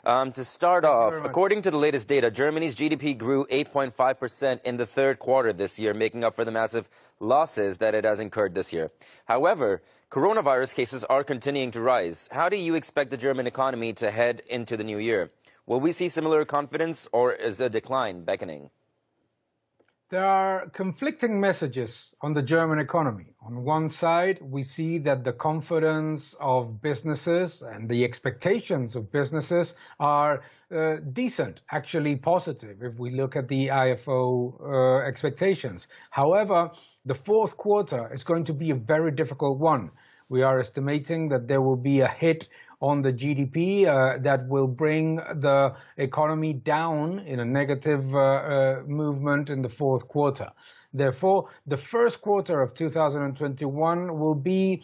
To start Thank you off, very much. according to the latest data, Germany's GDP grew 8.5% in the third quarter this year, making up for the massive losses that it has incurred this year. However, coronavirus cases are continuing to rise. How do you expect the German economy to head into the new year? Will we see similar confidence, or is a decline beckoning? There are conflicting messages on the German economy. On one side, we see that the confidence of businesses and the expectations of businesses are decent, actually positive, if we look at the IFO expectations. However, the fourth quarter is going to be a very difficult one. We are estimating that there will be a hit on the GDP that will bring the economy down in a negative movement in the fourth quarter. Therefore, the first quarter of 2021 will be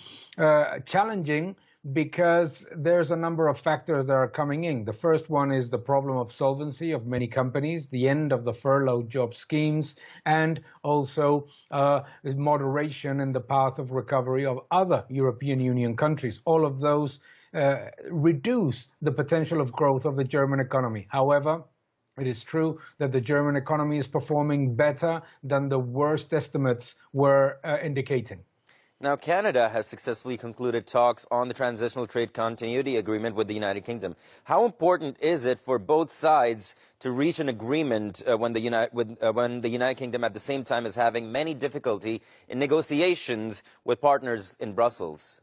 challenging because there's a number of factors that are coming in. The first one is the problem of solvency of many companies, the end of the furlough job schemes, and also moderation in the path of recovery of other European Union countries. All of those reduce the potential of growth of the German economy. However, it is true that the German economy is performing better than the worst estimates were indicating. Now, Canada has successfully concluded talks on the Transitional Trade Continuity Agreement with the United Kingdom. How important is it for both sides to reach an agreement when the United Kingdom at the same time is having many difficulty in negotiations with partners in Brussels?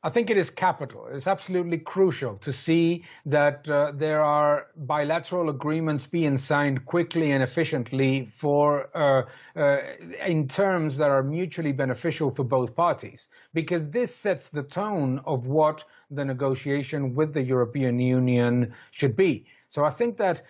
I think it is capital. It's absolutely crucial to see that there are bilateral agreements being signed quickly and efficiently in terms that are mutually beneficial for both parties, because this sets the tone of what the negotiation with the European Union should be. So I think that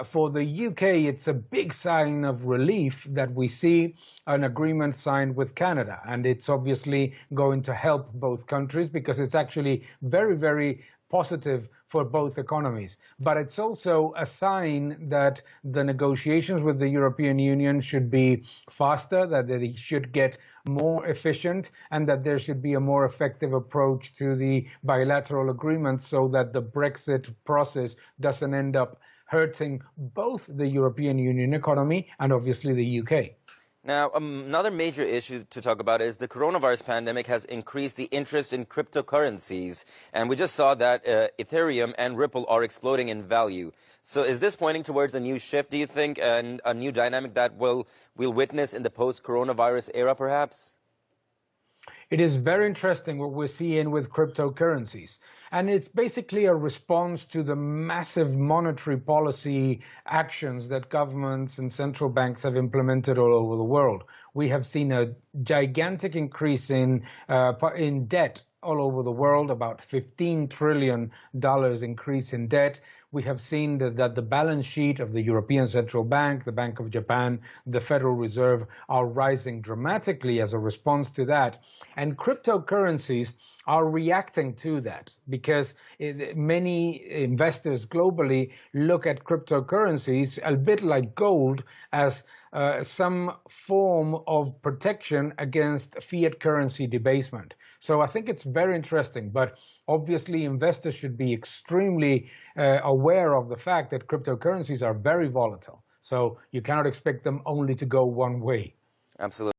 for the UK, it's a big sign of relief that we see an agreement signed with Canada. And it's obviously going to help both countries because it's actually very, very positive for both economies. But it's also a sign that the negotiations with the European Union should be faster, that they should get more efficient, and that there should be a more effective approach to the bilateral agreements so that the Brexit process doesn't end up hurting both the European Union economy and obviously the UK. Now, another major issue to talk about is the coronavirus pandemic has increased the interest in cryptocurrencies. And we just saw that Ethereum and Ripple are exploding in value. So is this pointing towards a new shift, do you think, and a new dynamic that we'll witness in the post-coronavirus era, perhaps? It is very interesting what we're seeing with cryptocurrencies. And it's basically a response to the massive monetary policy actions that governments and central banks have implemented all over the world. We have seen a gigantic increase in debt all over the world, about $15 trillion increase in debt. We have seen that the balance sheet of the European Central Bank, the Bank of Japan, the Federal Reserve are rising dramatically as a response to that. And cryptocurrencies are reacting to that because many investors globally look at cryptocurrencies a bit like gold as some form of protection against fiat currency debasement. So I think it's very interesting, but obviously investors should be extremely aware of the fact that cryptocurrencies are very volatile. So you cannot expect them only to go one way. Absolutely.